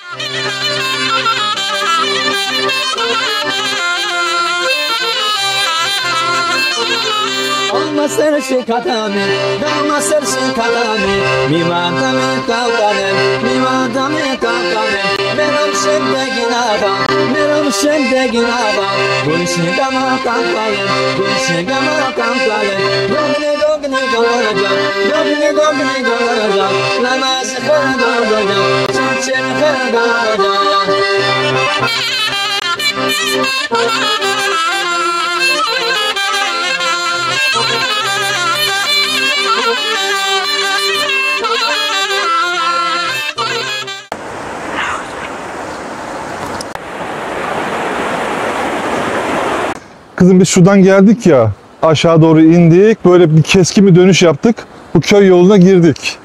Olma sersi katami, dalma sersi katami, mi madame kalkane, mi madame kalkane, meram sende ginaba, meram sende ginaba, gülsün gama kalkane, gülsün gama kalkane, dogne dogne galaja, dogne dogne galaja, namaz kılgalaja, çiçek kılgalaja. Kızım biz şuradan geldik ya, aşağı doğru indik, böyle bir keskin bir dönüş yaptık. Bu köy yoluna girdik.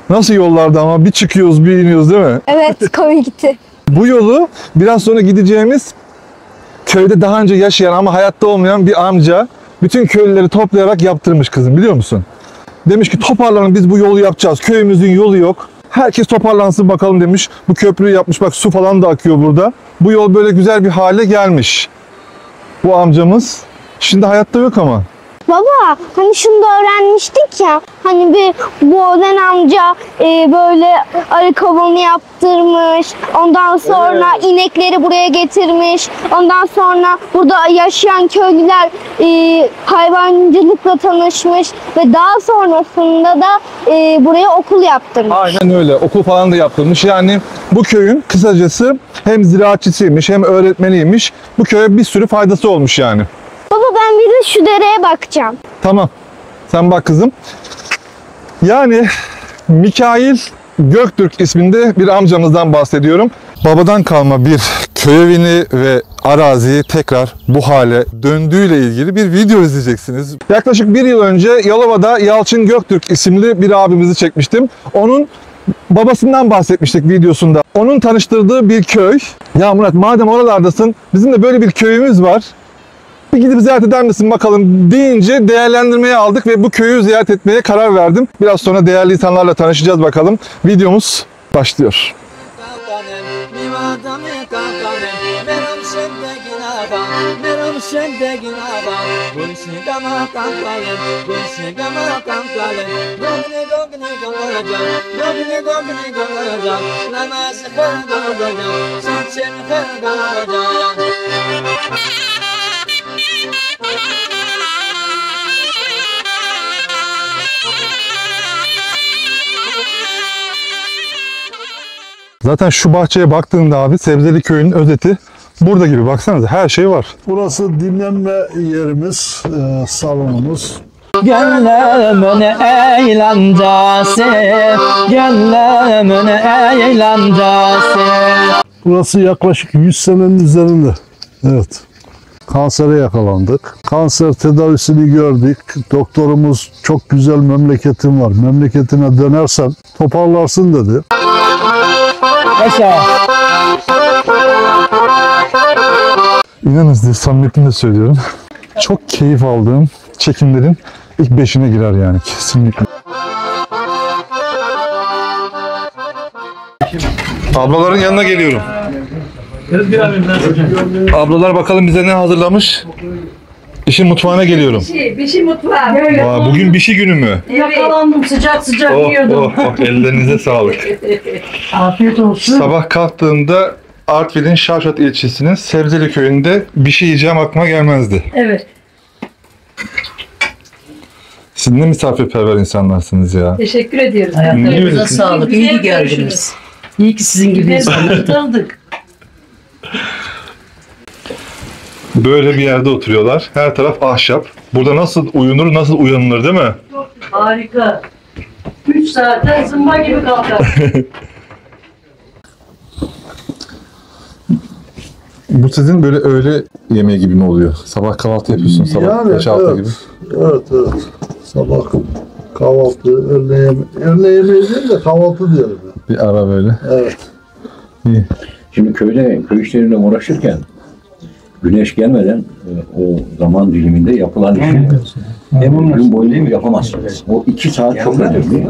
Nasıl yollarda ama bir çıkıyoruz bir iniyoruz değil mi? Evet, komikti. Bu yolu biraz sonra gideceğimiz köyde daha önce yaşayan ama hayatta olmayan bir amca bütün köylüleri toplayarak yaptırmış kızım, biliyor musun? Demiş ki toparlanın, biz bu yolu yapacağız. Köyümüzün yolu yok. Herkes toparlansın bakalım demiş. Bu köprüyü yapmış, bak su falan da akıyor burada. Bu yol böyle güzel bir hale gelmiş. Bu amcamız şimdi hayatta yok ama. Baba, hani şunu da öğrenmiştik ya, hani bir Boğden amca böyle arı kovanı yaptırmış, ondan sonra inekleri buraya getirmiş, ondan sonra burada yaşayan köylüler hayvancılıkla tanışmış ve daha sonrasında da buraya okul yaptırmış. Aynen öyle, okul falan da yaptırmış. Yani bu köyün kısacası hem ziraatçısıymış hem öğretmeniymiş. Bu köye bir sürü faydası olmuş yani. Baba ben bir de şu dereye bakacağım. Tamam. Sen bak kızım. Yani Mikail Göktürk isminde bir amcamızdan bahsediyorum. Babadan kalma bir köy evini ve araziyi tekrar bu hale döndüğüyle ilgili bir video izleyeceksiniz. Yaklaşık bir yıl önce Yalova'da Yalçın Göktürk isimli bir abimizi çekmiştim. Onun babasından bahsetmiştik videosunda. Onun tanıştırdığı bir köy. Ya Murat, madem oralardasın, bizim de böyle bir köyümüz var. Bir gidip ziyaret eder misin bakalım deyince değerlendirmeye aldık ve bu köyü ziyaret etmeye karar verdim. Biraz sonra değerli insanlarla tanışacağız bakalım. Videomuz başlıyor. Zaten şu bahçeye baktığında abi, Sebzeli Köyü'nün özeti burada gibi. Baksanıza, her şey var. Burası dinlenme yerimiz, salonumuz. Gönlümün eğlencesi, gönlümün eğlencesi. Burası yaklaşık 100 senenin üzerinde. Evet. Kansere yakalandık. Kanser tedavisini gördük. Doktorumuz çok güzel memleketin var, memleketine dönersen toparlarsın dedi. Yaşa. İnanın size samimiyetimle söylüyorum. Çok keyif aldığım çekimlerin ilk 5'ine girer yani, kesinlikle. Ablaların yanına geliyorum. Ablalar bakalım bize ne hazırlamış. İşin mutfağına geliyorum. Bir şey mutfağı. Böyle. Aa, bugün bir şey günü mü? Yakalandım, sıcak sıcak yiyordum. Ellerinize sağlık. Afiyet olsun. Sabah kalktığımda Artvin'in Şavşat ilçesinin Sebzeli Köyü'nde bir şey yiyeceğim aklıma gelmezdi. Evet. Siz ne misafirperver insanlarsınız ya. Teşekkür ediyoruz. Hayatlarınıza sağlık. İyi ki geldiniz. İyi ki sizin gibi insanları tanıdık. Böyle bir yerde oturuyorlar. Her taraf ahşap. Burada nasıl uyunur, nasıl uyanılır değil mi? Harika. 3 saatte zımba gibi kalkar. Bu sizin böyle öğle yemeği gibi mi oluyor? Sabah kahvaltı yapıyorsun, sabah Yani 5-6 evet. gibi. Evet. Sabah kahvaltı, öğle yemeği değil de kahvaltı diyelim. Bir ara böyle. Evet. İyi. Şimdi köy işleriyle uğraşırken güneş gelmeden o zaman diliminde yapılan işi gün boyunca yapamazsınız. O 2 saat çok önemli.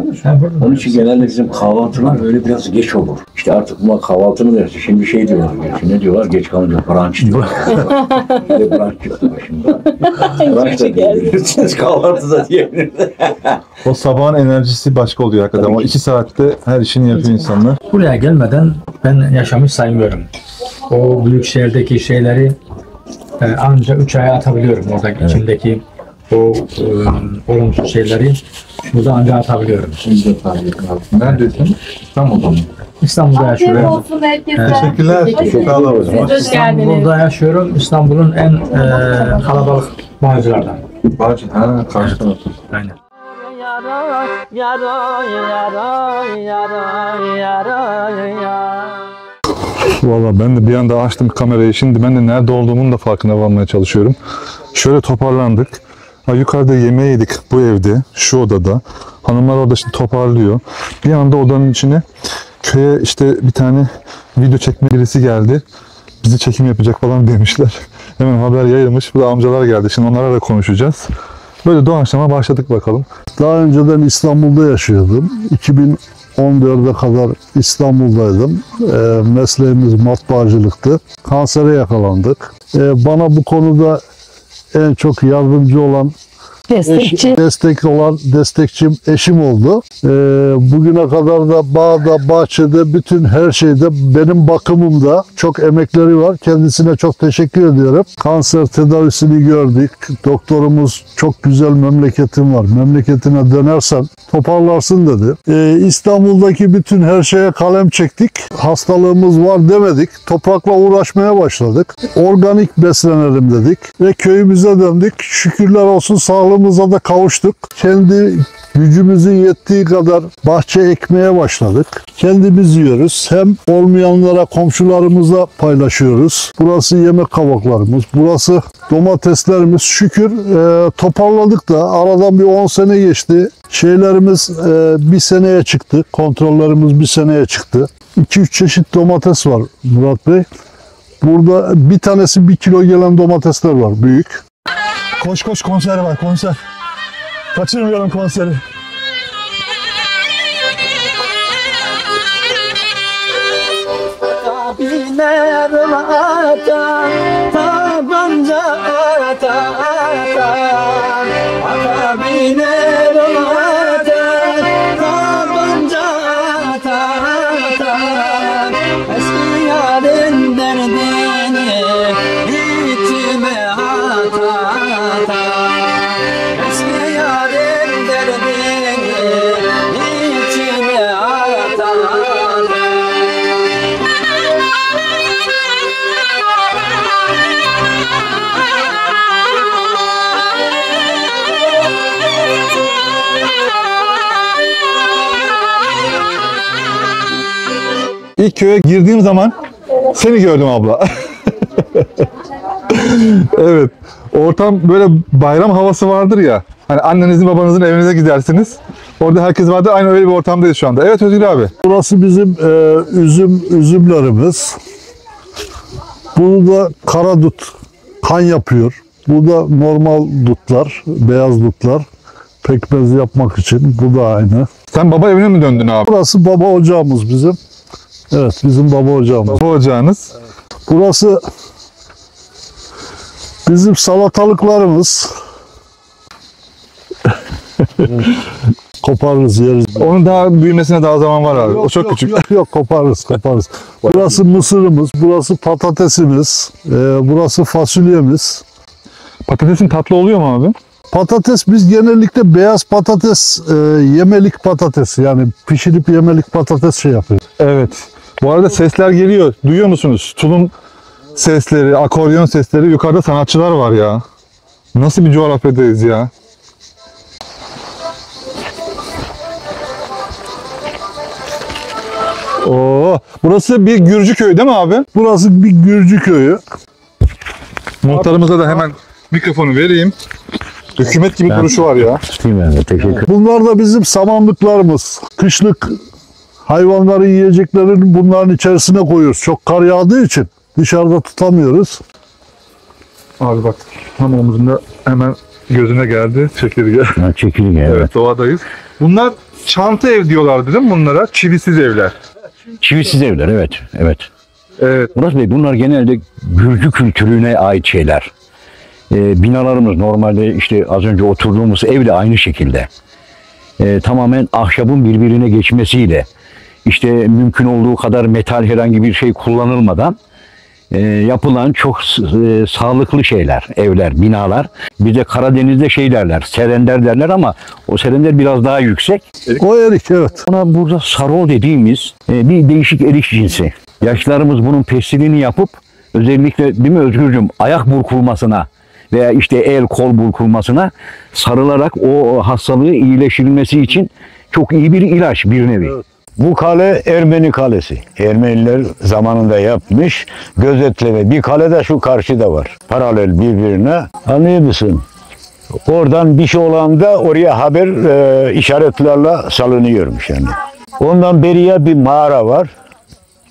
Onun için genelde bizim kahvaltılar böyle biraz geç olur. İşte artık buna kahvaltı mı dersin? Şimdi şey diyorlar. Ne diyorlar? Geç kalınca brunch diyorlar. Bir de brunch çıktı başımda. Brunch da diyebilirsiniz. Kahvaltı da diyebilirsiniz. O sabahın enerjisi başka oluyor hakikaten. O 2 saatte her işini yapıyor insanlar. Buraya gelmeden ben yaşamış saymıyorum. O büyük şehirdeki şeyleri ancak 3 aya atabiliyorum. Oradaki içindeki o olumsuz şeyleri burada ancak atabiliyorum. Neredesin? İstanbul'da mı? İstanbul'da yaşıyorum. Teşekkürler. Çok sağ olun hocam. İstanbul'da yaşıyorum. İstanbul'un en kalabalık bağcılardan. Bağcı, karşı tarafta. Aynen. Valla ben de bir anda açtım kamerayı. Şimdi ben de nerede olduğumun da farkına varmaya çalışıyorum. Şöyle toparlandık. Yukarıda yemeği yedik bu evde, şu odada. Hanımlar orada şimdi toparlıyor. Bir anda odanın içine köye işte bir tane video çekme birisi geldi. Bizi çekim yapacak falan demişler. Hemen haber yayılmış. Bu da amcalar geldi. Şimdi onlarla da konuşacağız. Böyle doğaçlama başladık bakalım. Daha önceden İstanbul'da yaşıyordum. 2014'e kadar İstanbul'daydım. Mesleğimiz matbaacılıktı. Kansere yakalandık. Bana bu konuda en çok yardımcı olan destekçim eşim oldu. Bugüne kadar da bağda, bahçede, bütün her şeyde benim bakımımda çok emekleri var. Kendisine çok teşekkür ediyorum. Kanser tedavisini gördük. Doktorumuz çok güzel memleketin var. Memleketine dönersen toparlarsın dedi. İstanbul'daki bütün her şeye kalem çektik. Hastalığımız var demedik. Toprakla uğraşmaya başladık. Organik beslenelim dedik ve köyümüze döndük. Şükürler olsun sağlığımıza da kavuştuk. Kendi gücümüzün yettiği kadar bahçe ekmeye başladık. Kendimiz yiyoruz. Hem olmayanlara, komşularımıza paylaşıyoruz. Burası yemek kabaklarımız. Burası domateslerimiz. Şükür toparladık da aradan bir 10 sene geçti. Şeylerimiz bir seneye çıktı. Kontrollerimiz bir seneye çıktı. 2-3 çeşit domates var Murat Bey. Burada bir tanesi 1 kilo gelen domatesler var. Büyük. Koş koş, konser var, konser. Kaçırmayalım konseri. Kabiler atan, tabanca atan, kabiler atan, tabanca atan, eski yarın derdini içime atan, eski yarın derdini içime atan. İlk köye girdiğim zaman seni gördüm abla. Evet. Ortam böyle bayram havası vardır ya. Hani annenizin babanızın evinize gidersiniz. Orada herkes vardır. Aynı öyle bir ortamdayız şu anda. Evet Özgür abi. Burası bizim üzümlerimiz. Burada kara dut kan yapıyor. Bu da normal dutlar, beyaz dutlar. Pekmez yapmak için. Bu da aynı. Sen baba evine mi döndün abi? Burası baba ocağımız bizim. Evet, bizim baba ocağımız. Baba ocağınız. Burası bizim salatalıklarımız. Koparırız, yeriz. Onun daha büyümesine daha zaman var abi. O çok küçük. Yok, koparırız. Burası mısırımız, burası patatesimiz, burası fasulyemiz. Patatesin tatlı oluyor mu abi? Patates biz genellikle beyaz patates, yemelik patates, yani pişirip yemelik patates şey yapıyoruz. Evet. Bu arada sesler geliyor. Duyuyor musunuz? Tulum sesleri, akordeon sesleri. Yukarıda sanatçılar var ya. Nasıl bir coğrafyadayız ya? Oo, burası bir Gürcü köyü değil mi abi? Burası bir Gürcü köyü. Muhtarımıza da hemen mikrofonu vereyim. Hükümet gibi duruşu var ya. Bunlar da bizim samanlıklarımız. Kışlık hayvanları yiyeceklerini bunların içerisine koyuyoruz. Çok kar yağdığı için dışarıda tutamıyoruz. Abi bak tam omuzunda hemen gözüne geldi çekirge. Ha, çekirge, evet. Evet, doğadayız. Bunlar çanta ev diyorlardı değil mi bunlara? Çivisiz evler. Çivisiz evler, evet. Evet. Evet. Murat Bey, bunlar genelde Gürcü kültürüne ait şeyler. Binalarımız normalde işte az önce oturduğumuz evle aynı şekilde. Tamamen ahşabın birbirine geçmesiyle, işte mümkün olduğu kadar metal herhangi bir şey kullanılmadan yapılan çok sağlıklı şeyler, evler, binalar. Bir de Karadeniz'de şey derler, serender derler ama o serender biraz daha yüksek. O erik, evet. Ona burada sarol dediğimiz bir değişik erik cinsi. Yaşlılarımız bunun pestilini yapıp özellikle, değil mi Özgürcüğüm, ayak burkulmasına veya işte el kol burkulmasına sarılarak o hastalığı iyileştirilmesi için çok iyi bir ilaç, bir nevi. Evet. Bu kale Ermeni kalesi. Ermeniler zamanında yapmış. Gözetleme. Bir kale de şu karşıda var. Paralel birbirine. Anlıyor musun? Oradan bir şey olanda oraya haber işaretlerle salınıyormuş yani. Ondan beriye bir mağara var.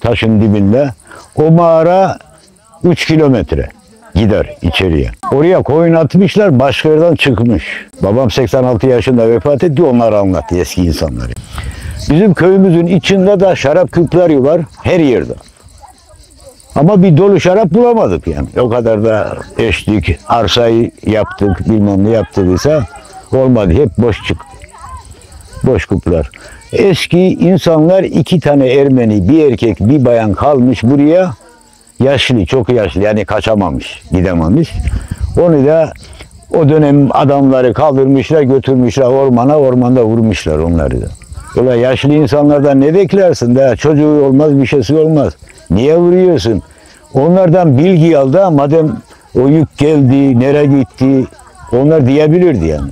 Taşın dibinde. O mağara 3 kilometre gider içeriye. Oraya koyun atmışlar, başka yerden çıkmış. Babam 86 yaşında vefat etti, onları anlattı eski insanları. Bizim köyümüzün içinde de şarap küpleri var her yerde. Ama bir dolu şarap bulamadık yani. O kadar da eşlik, arsayı yaptık, bilmem ne yaptıysa olmadı. Hep boş çıktı. Boş küpler. Eski insanlar 2 tane Ermeni, bir erkek, bir bayan kalmış buraya. Yaşlı, çok yaşlı, yani kaçamamış, gidememiş. Onu da o dönem adamları kaldırmışlar, götürmüşler ormana, ormanda vurmuşlar onları da. Öyle yaşlı insanlardan ne beklersin? Daha çocuğu olmaz, bir şeysi olmaz. Niye vuruyorsun? Onlardan bilgi al da madem o yük geldi, nereye gitti, onlar diyebilirdi yani.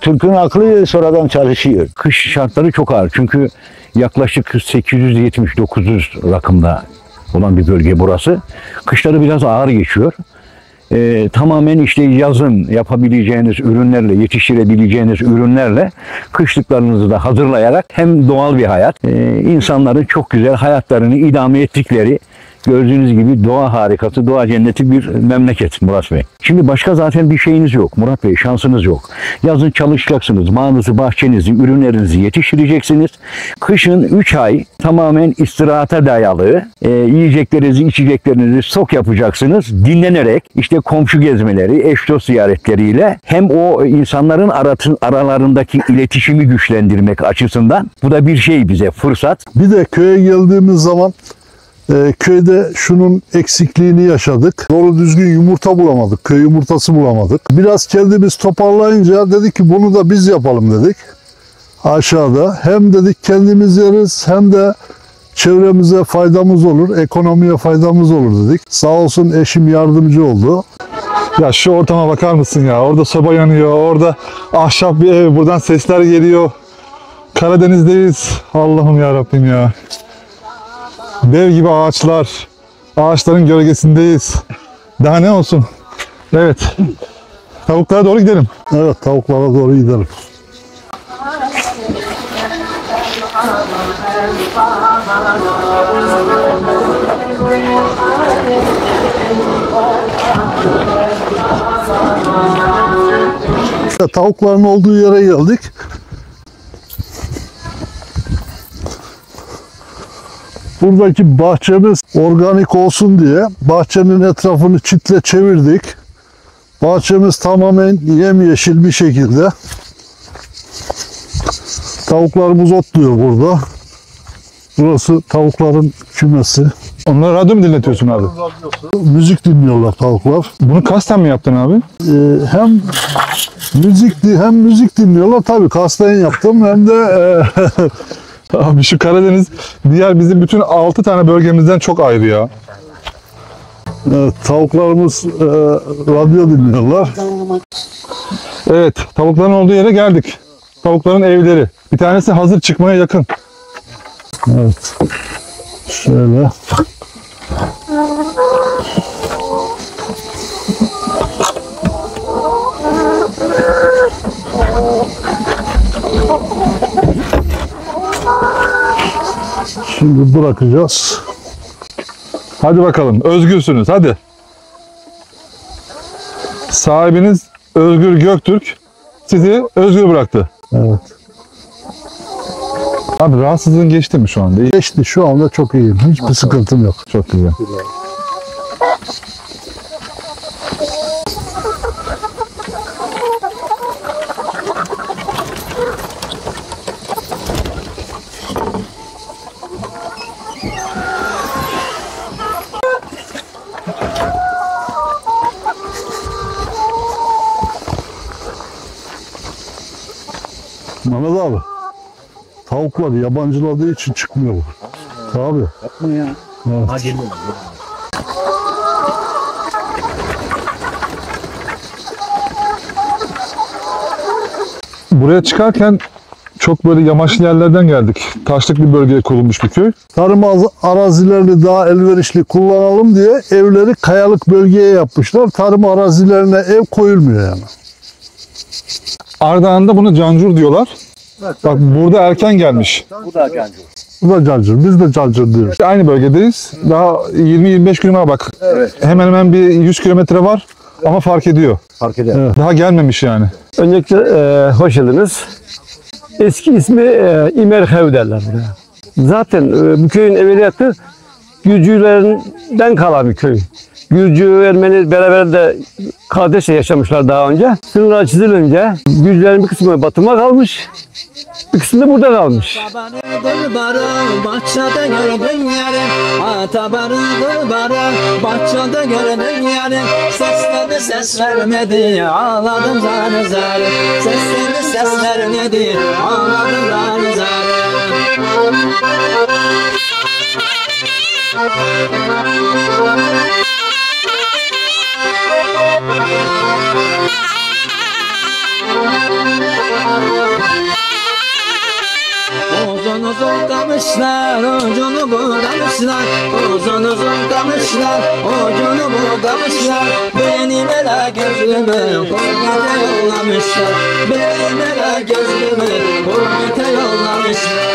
Türk'ün aklı sonradan çalışıyor. Kış şartları çok ağır çünkü yaklaşık 870-900 rakımda olan bir bölge burası. Kışları biraz ağır geçiyor. Tamamen işte yazın yapabileceğiniz ürünlerle, yetiştirebileceğiniz ürünlerle kışlıklarınızı da hazırlayarak hem doğal bir hayat, insanların çok güzel hayatlarını idame ettikleri, gördüğünüz gibi doğa harikası, doğa cenneti bir memleket Murat Bey. Şimdi başka zaten bir şeyiniz yok Murat Bey, şansınız yok. Yazın çalışacaksınız, bağınızı, bahçenizi, ürünlerinizi yetiştireceksiniz. Kışın 3 ay tamamen istirahata dayalı, yiyeceklerinizi, içeceklerinizi stok yapacaksınız. Dinlenerek, işte komşu gezmeleri, eş dost ziyaretleriyle hem o insanların aralarındaki iletişimi güçlendirmek açısından bu da bir şey bize fırsat. Bir de köye geldiğimiz zaman köyde şunun eksikliğini yaşadık. Doğru düzgün yumurta bulamadık. Köy yumurtası bulamadık. Biraz kendimiz toparlayınca dedik ki bunu da biz yapalım dedik. Aşağıda. Hem dedik kendimiz yeriz hem de çevremize faydamız olur. Ekonomiye faydamız olur dedik. Sağ olsun eşim yardımcı oldu. Ya şu ortama bakar mısın ya? Orada soba yanıyor, orada ahşap bir ev, buradan sesler geliyor. Karadeniz'deyiz. Allah'ım ya Rabbim ya. Dev gibi ağaçlar, ağaçların gölgesindeyiz. Daha ne olsun? Evet. Tavuklara doğru gidelim. Evet, tavuklara doğru gidelim. Tavukların olduğu yere geldik. Buradaki bahçemiz organik olsun diye bahçenin etrafını çitle çevirdik. Bahçemiz tamamen yemyeşil bir şekilde. Tavuklarımız otluyor burada. Burası tavukların kümesi. Onlara radyo mu dinletiyorsun abi? Müzik dinliyorlar tavuklar. Bunu kasten mi yaptın abi? Hem müzik dinliyorlar. Tabii kasten yaptım hem de Abi şu Karadeniz diğer bizim bütün 6 tane bölgemizden çok ayrı ya. evet, tavuklarımız radyo dinliyorlar. Evet, tavukların olduğu yere geldik. Tavukların evleri. Bir tanesi hazır çıkmaya yakın. Evet. Şöyle. Şimdi bırakacağız. Hadi bakalım, özgürsünüz hadi. Sahibiniz Özgür Göktürk sizi özgür bıraktı. Evet. Abi rahatsızlığın geçti mi şu anda? İyi. Geçti, şu anda çok iyiyim. Hiçbir sıkıntım yok. Çok güzel. Mehmet abi, tavuklar yabancıladığı için çıkmıyor bu. Tabii. Yapma ya. Evet. Hadi. Buraya çıkarken çok böyle yamaçlı yerlerden geldik. Taşlık bir bölgeye kurulmuş bir köy. Tarım arazilerini daha elverişli kullanalım diye evleri kayalık bölgeye yapmışlar. Tarım arazilerine ev koyulmuyor yani. Ardahan'da buna cancur diyorlar. Bak burada erken gelmiş. Bu da cancur. Bu da cancır, biz de cancır diyoruz. Aynı bölgedeyiz. Daha 20-25 kilometre bak. Evet. Hemen hemen bir 100 kilometre var ama fark ediyor. Fark eder. Daha gelmemiş yani. Öncelikle hoş geldiniz. Eski ismi İmerhev derler buraya. Zaten bu köyün evveliyatı Gürcülerden kalan bir köy. Gürcü, Ermeni beraber de kardeşle yaşamışlar daha önce. Sınırlar çizilince Gürcülerin bir kısmı Batım'a kalmış, bir kısmı da burada kalmış. Bahçede gördüm yarım, atabarı barı, bahçede gördüm yarım. Sesleri ses vermedi, ağladım zar zar. Sesleri ses vermedi, ağladım zar zar. Uzun uzun kamışlar, ucunu budamışlar. Uzun uzun kamışlar, ucunu budamışlar. Benim ele gözümü korkete yollamışlar. Benim ele gözümü korkete yollamışlar.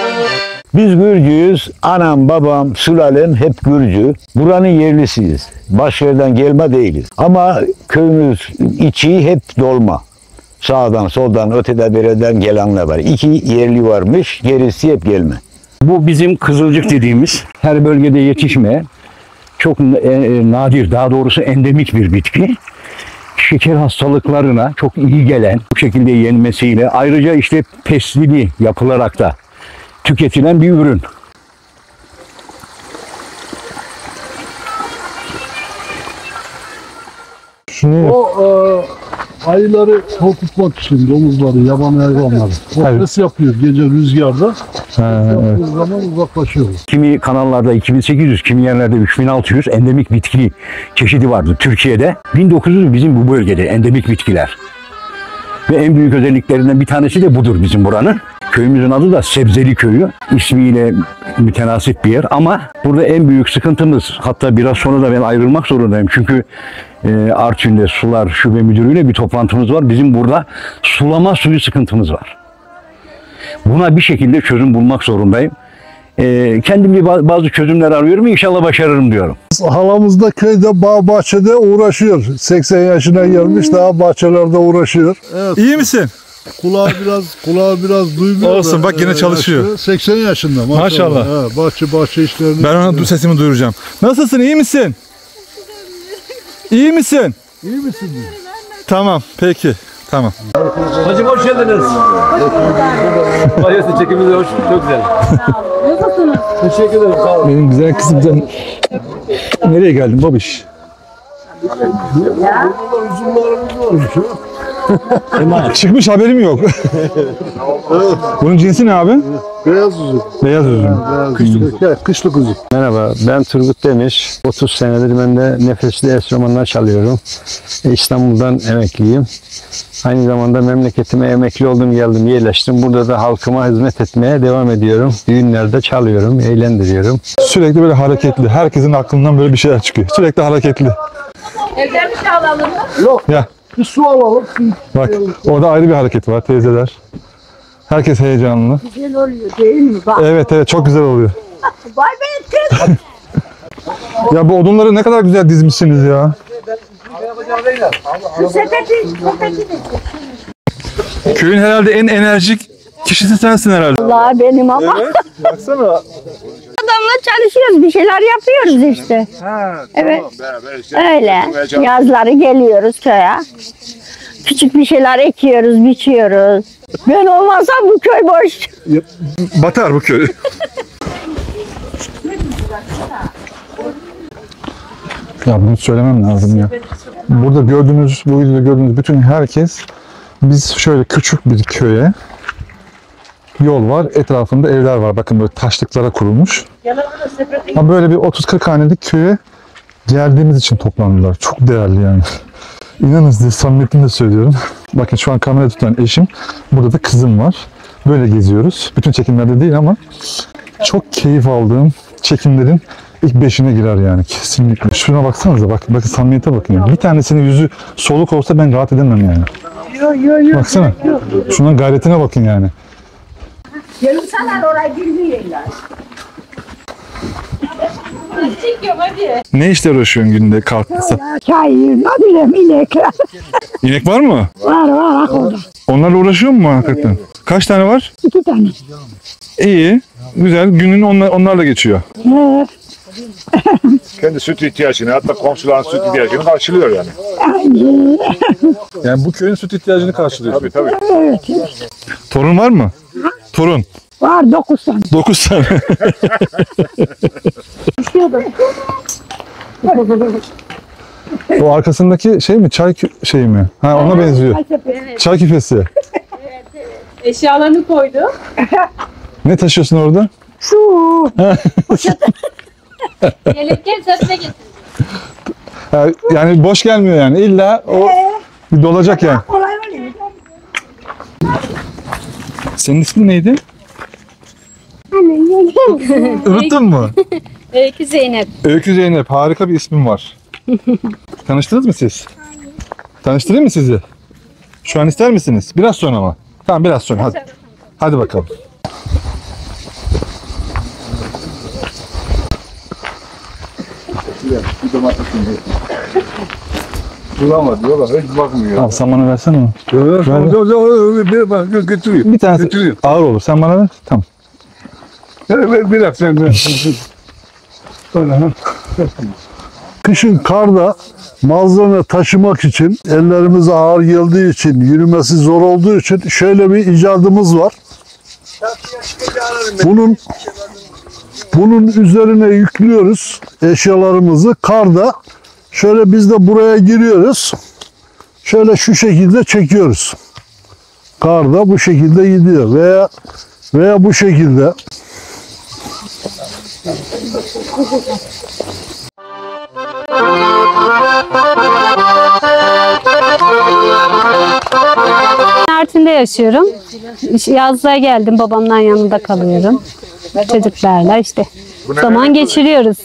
Biz Gürcüyüz. Anam, babam, sülalem hep Gürcü. Buranın yerlisiyiz. Başka yerden gelme değiliz. Ama köyümüz içi hep dolma. Sağdan, soldan, öteden, bereden gelenler var. 2 yerli varmış, gerisi hep gelme. Bu bizim kızılcık dediğimiz her bölgede yetişmeyen çok nadir, daha doğrusu endemik bir bitki. Şeker hastalıklarına çok iyi gelen, bu şekilde yenmesiyle ayrıca işte pestilini yapılarak da tüketilen bir ürün. O ayıları korkutmak için domuzları, yaban hayvanları. Ses yapıyor gece rüzgarda. Yaptığı zaman uzaklaşıyor. Kimi kanallarda 2800, kimi yerlerde 3600 endemik bitki çeşidi vardı Türkiye'de. 1900 bizim bu bölgede endemik bitkiler. Ve en büyük özelliklerinden bir tanesi de budur bizim buranın. Köyümüzün adı da Sebzeli Köyü. İsmiyle mütenasip bir yer ama burada en büyük sıkıntımız, hatta biraz sonra da ben ayrılmak zorundayım. Çünkü Artvin'de Sular Şube Müdürü'yle bir toplantımız var. Bizim burada sulama suyu sıkıntımız var. Buna bir şekilde çözüm bulmak zorundayım. Kendimce bazı çözümler arıyorum. İnşallah başarırım diyorum. Halamız da köyde bağ bahçede uğraşıyor. 80 yaşına gelmiş daha bahçelerde uğraşıyor. Evet. İyi misin? Kulağı biraz duymuyor. Olsun, bak yine çalışıyor. 80 yaşında Maşallah. Bahçe işlerini. Ben ona sesimi duyuracağım. Nasılsın? İyi misin? İyi misin? İyi misin? Tamam. Peki. Tamam. Hacım hoş geldiniz. Bayası çekimimiz hoş, çok güzel. Nasılsınız? Teşekkür ederim, sağ olun. Benim güzel kızım. Nereye geldin babiş? Çıkmış haberim yok. Bunun cinsi ne abi? Beyaz üzüm. Beyaz üzüm. Kışlık üzüm. Merhaba, ben Turgut Demir. 30 senedir ben de nefesli enstrümanlar çalıyorum. İstanbul'dan emekliyim. Aynı zamanda memleketime emekli oldum, geldim, yerleştim. Burada da halkıma hizmet etmeye devam ediyorum. Düğünlerde çalıyorum, eğlendiriyorum. Sürekli böyle hareketli. Herkesin aklından böyle bir şeyler çıkıyor. Sürekli hareketli. Evden bir şey alalım mı? Yok. Ya Bir su alalım. bak orada ayrı bir hareket var teyzeler. Herkes heyecanlı. Güzel oluyor değil mi? Bak. Evet çok güzel oluyor. Vay be kız. Ya bu odunları ne kadar güzel dizmişsiniz ya. Köyün herhalde en enerjik kişisi sensin herhalde. Allah benim ama. Evet, baksana. Adamla çalışıyoruz, bir şeyler yapıyoruz işte. Evet. Öyle. Yazları geliyoruz köye. Küçük bir şeyler ekiyoruz, biçiyoruz. Ben olmasam bu köy boş. Batar bu köy. Ya bunu söylemem lazım ya. Burada gördüğünüz, bu videoda gördüğünüz bütün herkes, biz şöyle küçük bir köye, yol var, etrafında evler var. Bakın böyle taşlıklara kurulmuş. Ama böyle bir 30-40 hanelik köye geldiğimiz için toplandılar. Çok değerli yani. İnanın size samimiyetimle söylüyorum. Bakın şu an kamera tutan eşim, burada da kızım var. Böyle geziyoruz. Bütün çekimlerde değil ama çok keyif aldığım çekimlerin ilk 5'ine girer yani kesinlikle. Şuna baksanıza, bakın samimiyete bakın ya. Bir tanesinin yüzü soluk olsa ben rahat edemem yani. Baksana. Şunun gayretine bakın yani. Yarımsalar oraya girmiyorlar. Ne işle uğraşıyorsun günde kalktıysa? Çay, ne bileyim inekler. İnek var mı? Var orada. Onlarla uğraşıyor mu hakikaten? Kaç tane var? 2 tane. İyi. Güzel. Günün onlarla geçiyor. Evet. Kendi süt ihtiyacını, hatta komşuların süt ihtiyacını karşılıyor yani. Yani bu köyün süt ihtiyacını karşılıyor. Tabii. Evet. Torun var mı? Torun. Var 9 tane. 9 tane. O arkasındaki şey mi? Çay şey mi? Ha, ona benziyor. Çay küpesi. Eşyalarını koydu. Ne taşıyorsun orada? Su. Gelirken sesine getirdi. Yani boş gelmiyor yani. İlla o bir dolacak yani. Senin ismin neydi? Unuttun mu? Öykü Zeynep. Öykü Zeynep. Harika bir ismin var. Tanıştınız mı siz? Tanıştırayım mı sizi? Şu an ister misiniz? Biraz sonra ama. Tamam, biraz sonra. Hadi. Hadi bakalım. Bulamadı, diyorlar, hiç bakmıyor. Abi sen bana versene onu. Bir götürüyor. Bir tanesi Götürüyor. ağır olur. Sen bana ver. Tamam. Bir dakika sen. Kışın karda malzeme taşımak için, ellerimiz ağır geldiği için, yürümesi zor olduğu için şöyle bir icadımız var. Bunun üzerine yüklüyoruz eşyalarımızı. Karda şöyle biz de buraya giriyoruz. Şöyle şu şekilde çekiyoruz. Karda bu şekilde gidiyor veya bu şekilde. Artvin'de yaşıyorum. Yazlığa geldim, babamdan yanında kalıyorum. Çocuklarla işte zaman geçiriyoruz.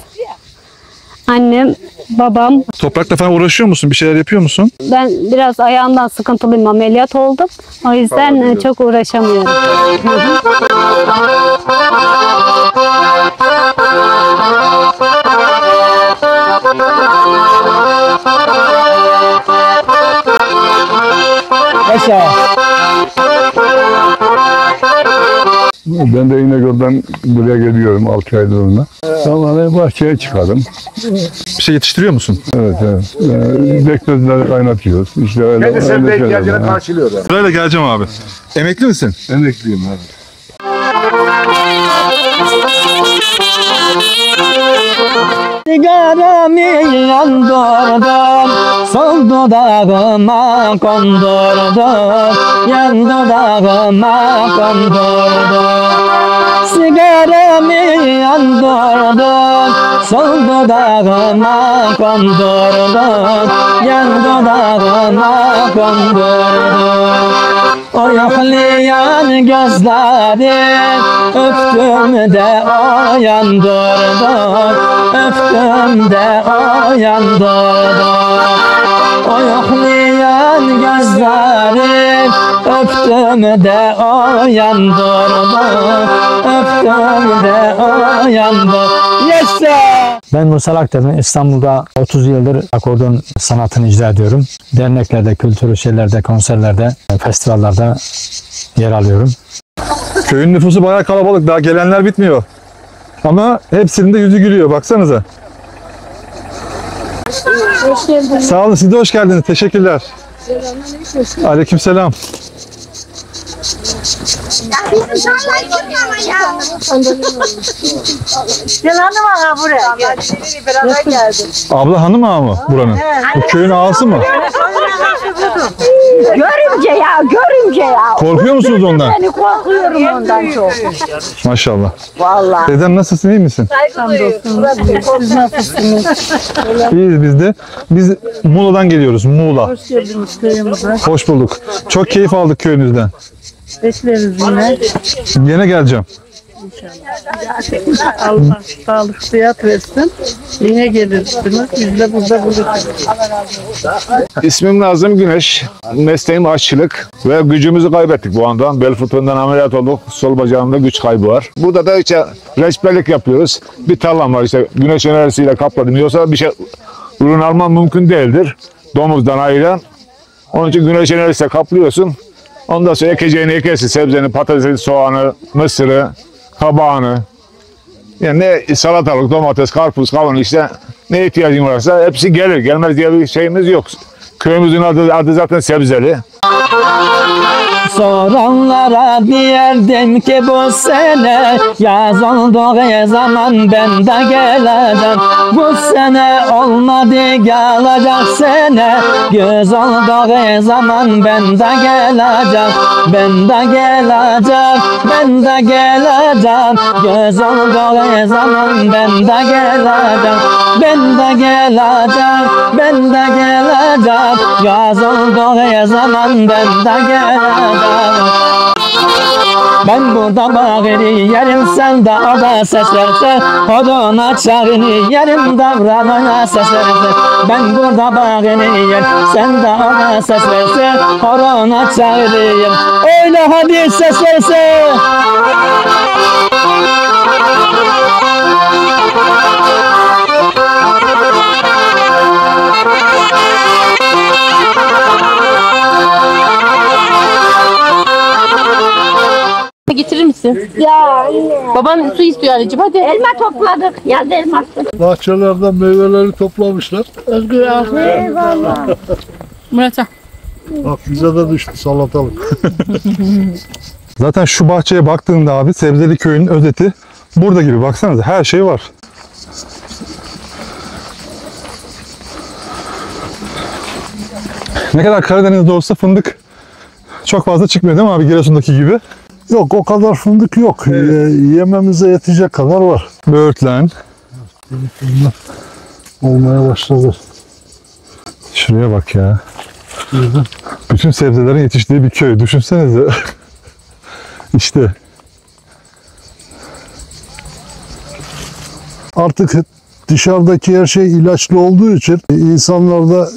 Annem, babam. Toprakla falan uğraşıyor musun? Bir şeyler yapıyor musun? Ben biraz ayağımdan sıkıntılıyım, ameliyat oldum. O yüzden çok uğraşamıyorum. Yaşa. Ben de İnegöl'den buraya geliyorum 6 aylığına. Sabahleyin bahçeye çıkalım. Bir şey yetiştiriyor musun? Evet. Bekmezleri kaynatıyoruz. İşte öyle. Kendisi de ihtiyacını karşılıyor. Burayla geleceğim abi. Emekli misin? Emekliyim abi. Sigaramı yandırdım, sol dudağıma kondurdum, yan dudağıma kondurdum. Sigaramı yandırdım, sol dudağıma kondurdum, yan dudağıma kondurdum. O yoklayan gözlerim öptüm de o yandırdım, öptüm de o yandırdım. Oyuklayan gözlerim öptüm de uyandırdı. Öptüm de uyandırdı. Ben Musa Akdemir, İstanbul'da 30 yıldır akordeon sanatını icra ediyorum. Derneklerde, kültürel şeylerde, konserlerde, festivallerde yer alıyorum. Köyün nüfusu bayağı kalabalık. Daha gelenler bitmiyor. Ama hepsinin de yüzü gülüyor. Baksanıza. Hoş geldiniz. Sağ olun. Siz de hoş geldiniz. Teşekkürler. Aleykümselam. Gel hanım ağa buraya. Gel. Beraber geldim. Abla hanım ağa mı buranın? Bu köyün ağası mı? Görümce ya, görümce ya. Korkuyor musunuz ondan? Ben korkuyorum ondan çok. Maşallah. Vallahi. Dedem nasılsın, iyi misin? Siz nasılsınız? İyiyiz biz de. Biz Muğla'dan geliyoruz. Muğla. Hoş geldiniz köyümüze. Hoş bulduk. Çok keyif aldık köyünüzden. Bekleriz yine. Yine geleceğim. Allah sağlık sıhhat versin. Yine gelirsiniz. Biz de burada buluşuruz. İsmim Nazım Güneş. Mesleğim aşçılık ve gücümüzü kaybettik bu andan. Bel fıtığından ameliyat olduk. Sol bacağımda güç kaybı var. Burada da işte reçberlik yapıyoruz. Bir tarlam var işte güneş enerjisiyle kapladım. Yoksa bir şey ürün almam mümkün değildir. Domuzdan ayıran. Onun için güneş enerjisiyle kaplıyorsun. Ondan sonra ekeceğini ekersin. Sebzeni, patatesi, soğanı, mısırı, kabağını. Yani ne salatalık, domates, karpuz, kavun işte ne ihtiyacın varsa hepsi gelir. Gelmez diye bir şeyimiz yok. Köyümüzün adı zaten Sebzeli. Soranlara diyerdim ki bu sene yaz olduğu zaman ben de geleceğim. Bu sene olmadı gelecek sene, göz olduğu zaman ben de geleceğim. Ben de geleceğim, ben de geleceğim. Göz olduğu zaman ben de geleceğim. Ben de geleceğim, ben de geleceğim. Yaz olduğu zaman ben de geleceğim. Ben burada bağırı yerim, sen de ada ses verse. Oduna çağırı yerim, davranına ses verse. Ben burada bağırı yer, sen de ada ses verse. Oduna çağırı öyle hadi ses verse. Getirir misin? Ya. Baban su istiyor anneciğim, hadi. Elma topladık. Yaz elması. Bahçelerden meyveleri toplamışlar. Özgür abi. Eyvallah. Murat'a. Bak bize de düştü salatalık. Zaten şu bahçeye baktığında abi Sebzeli köyünün özeti burada gibi. Baksanıza her şey var. Ne kadar Karadeniz'de olsa fındık çok fazla çıkmıyor değil mi abi, Giresun'daki gibi? Yok o kadar fındık yok. Evet. Yememize yetecek kadar var. Böğürtlen. Olmaya başladı. Şuraya bak ya. Bütün sebzelerin yetiştiği bir köy. Düşünsenize. İşte. Artık dışarıdaki her şey ilaçlı olduğu için, insanlar da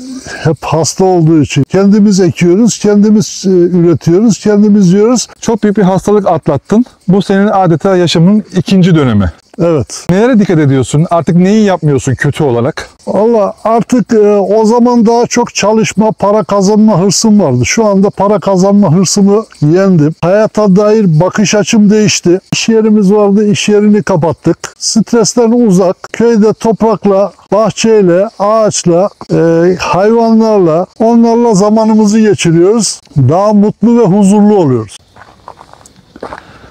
hep hasta olduğu için kendimiz ekiyoruz, kendimiz üretiyoruz, kendimiz yiyoruz. Çok büyük bir hastalık atlattın. Bu senin adeta yaşamının ikinci dönemi. Evet. Nelere dikkat ediyorsun? Artık neyi yapmıyorsun kötü olarak? Valla artık o zaman daha çok çalışma, para kazanma hırsım vardı. Şu anda para kazanma hırsımı yendim. Hayata dair bakış açım değişti. İş yerimiz vardı, iş yerini kapattık. Stresten uzak, köyde toprakla, bahçeyle, ağaçla, hayvanlarla, onlarla zamanımızı geçiriyoruz. Daha mutlu ve huzurlu oluyoruz.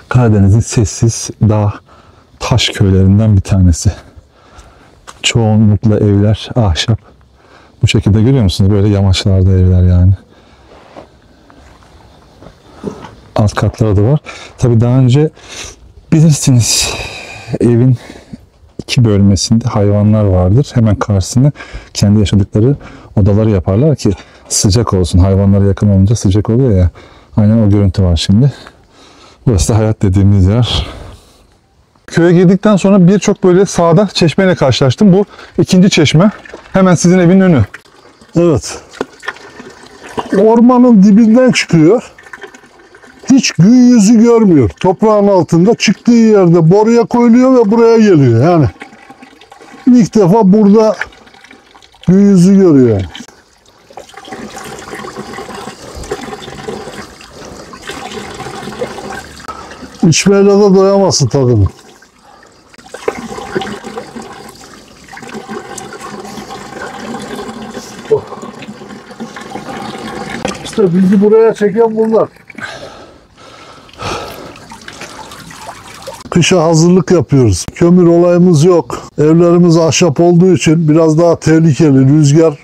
Karadeniz'in sessiz dağ taş köylerinden bir tanesi. Çoğunlukla evler ahşap. Bu şekilde görüyor musunuz? Böyle yamaçlarda evler yani. Alt katları da var. Tabii daha önce bilirsiniz evin iki bölmesinde hayvanlar vardır. Hemen karşısına kendi yaşadıkları odaları yaparlar ki sıcak olsun. Hayvanlara yakın olunca sıcak oluyor ya. Aynen o görüntü var şimdi. Burası da hayat dediğimiz yer. Köye girdikten sonra birçok böyle sağda çeşmeyle karşılaştım. Bu ikinci çeşme. Hemen sizin evin önü. Evet. ormanın dibinden çıkıyor. Hiç gün yüzü görmüyor. Toprağın altında çıktığı yerde boruya koyuluyor ve buraya geliyor. Yani ilk defa burada gün yüzü görüyor. Yani. İçmeyle de doyamazsın tadını. İşte bizi buraya çeken bunlar. Kışa hazırlık yapıyoruz. Kömür olayımız yok. Evlerimiz ahşap olduğu için biraz daha tehlikeli. Rüzgar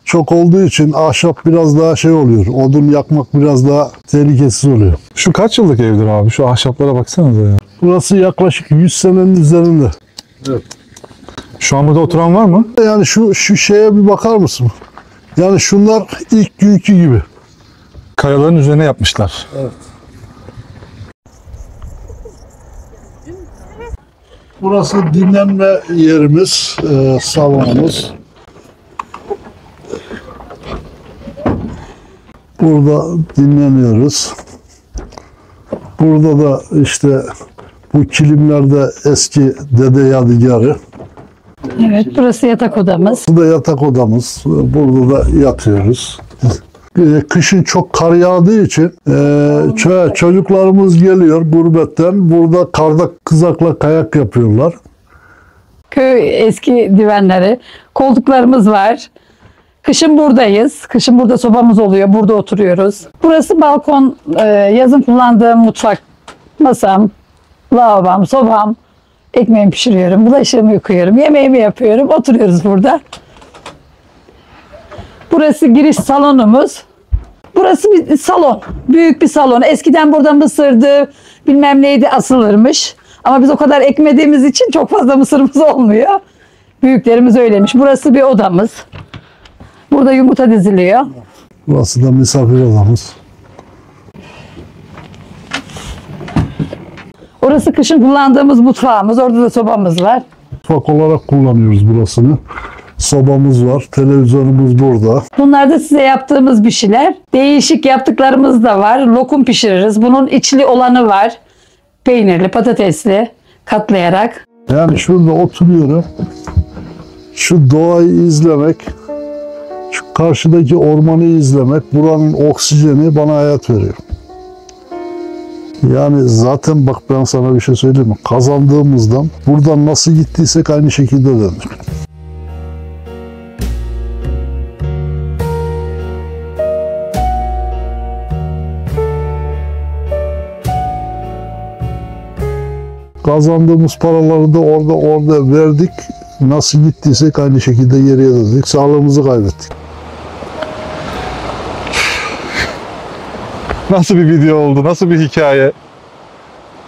çok olduğu için ahşap biraz daha şey oluyor. Odun yakmak biraz daha tehlikesiz oluyor. Şu kaç yıllık evdir abi? Şu ahşaplara baksanıza ya. Burası yaklaşık 100 senenin üzerinde. Evet. Şu an burada oturan var mı? Yani şu şeye bir bakar mısın? Yani şunlar ilk günkü gibi. Kayaların üzerine yapmışlar. Evet. Burası dinlenme yerimiz, salonumuz. Burada dinleniyoruz. Burada da işte bu kilimlerde eski dede yadigarı. Evet, burası yatak odamız. Bu da yatak odamız. Burada da yatıyoruz. Kışın çok kar yağdığı için çocuklarımız geliyor gurbetten. Burada karda kızakla kayak yapıyorlar. Köy eski divenleri, koltuklarımız var. Kışın buradayız. Kışın burada sobamız oluyor. Burada oturuyoruz. Burası balkon, yazın kullandığım mutfak. Masam, lavabom, sobam. Ekmeğimi pişiriyorum, bulaşığımı yıkıyorum, yemeğimi yapıyorum. Oturuyoruz burada. Burası giriş salonumuz. Burası bir salon. Büyük bir salon. Eskiden burada mısırdı, bilmem neydi asılırmış. Ama biz o kadar ekmediğimiz için çok fazla mısırımız olmuyor. Büyüklerimiz öyleymiş. Burası bir odamız. Burada yumurta diziliyor. Burası da misafir odamız. Orası kışın kullandığımız mutfağımız. Orada da sobamız var. Mutfak olarak kullanıyoruz burasını. Sobamız var, televizyonumuz burada. Bunlar da size yaptığımız bir şeyler. Değişik yaptıklarımız da var. Lokum pişiririz. Bunun içli olanı var. Peynirli, patatesli, katlayarak. Yani şurada oturuyorum. Şu doğayı izlemek, şu karşıdaki ormanı izlemek, buranın oksijeni bana hayat veriyor. Yani zaten bak ben sana bir şey söyleyeyim mi? Kazandığımızdan buradan nasıl gittiysek aynı şekilde döndük. Kazandığımız paraları da orada verdik. Nasıl gittiysek aynı şekilde geriye döndük. Sağlığımızı kaybettik. Nasıl bir video oldu? Nasıl bir hikaye?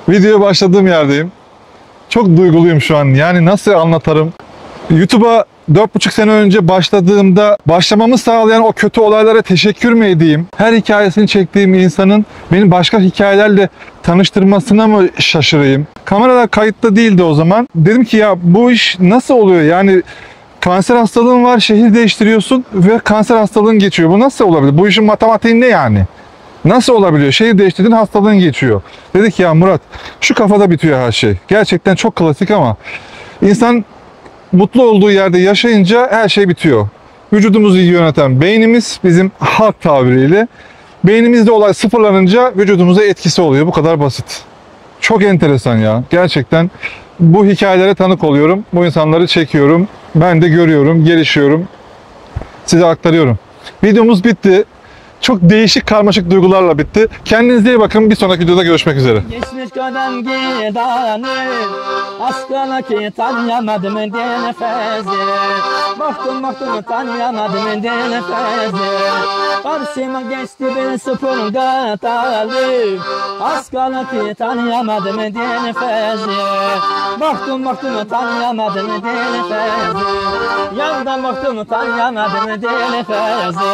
Videoya başladığım yerdeyim. Çok duyguluyum şu an. Yani nasıl anlatırım? YouTube'a 4,5 sene önce başladığımda başlamamı sağlayan o kötü olaylara teşekkür mü edeyim? Her hikayesini çektiğim insanın beni başka hikayelerle tanıştırmasına mı şaşırayım? Kameralar kayıtlı değildi o zaman. Dedim ki ya bu iş nasıl oluyor? Yani kanser hastalığın var, şehir değiştiriyorsun ve kanser hastalığın geçiyor. Bu nasıl olabilir? Bu işin matematiği ne yani? Nasıl olabiliyor? Şehir değiştirdin, hastalığın geçiyor. Dedik ya Murat, şu kafada bitiyor her şey. Gerçekten çok klasik ama insan mutlu olduğu yerde yaşayınca her şey bitiyor. Vücudumuzu yöneten beynimiz, bizim halk tabiriyle, beynimizde olay sıfırlanınca vücudumuza etkisi oluyor. Bu kadar basit. Çok enteresan ya. Gerçekten bu hikayelere tanık oluyorum. Bu insanları çekiyorum. Ben de görüyorum, gelişiyorum. Size aktarıyorum. Videomuz bitti. Çok değişik, karmaşık duygularla bitti. Kendinize iyi bakın. Bir sonraki videoda görüşmek üzere. Geçmiş kadem gidanı askana ki tanıyamadım nefesi. Baktım tanıyamadım nefesi. Karşıma geçti bir sıfır gatalı askana ki tanıyamadım nefesi. Baktım tanıyamadım nefesi. Yandan baktım tanıyamadım nefesi.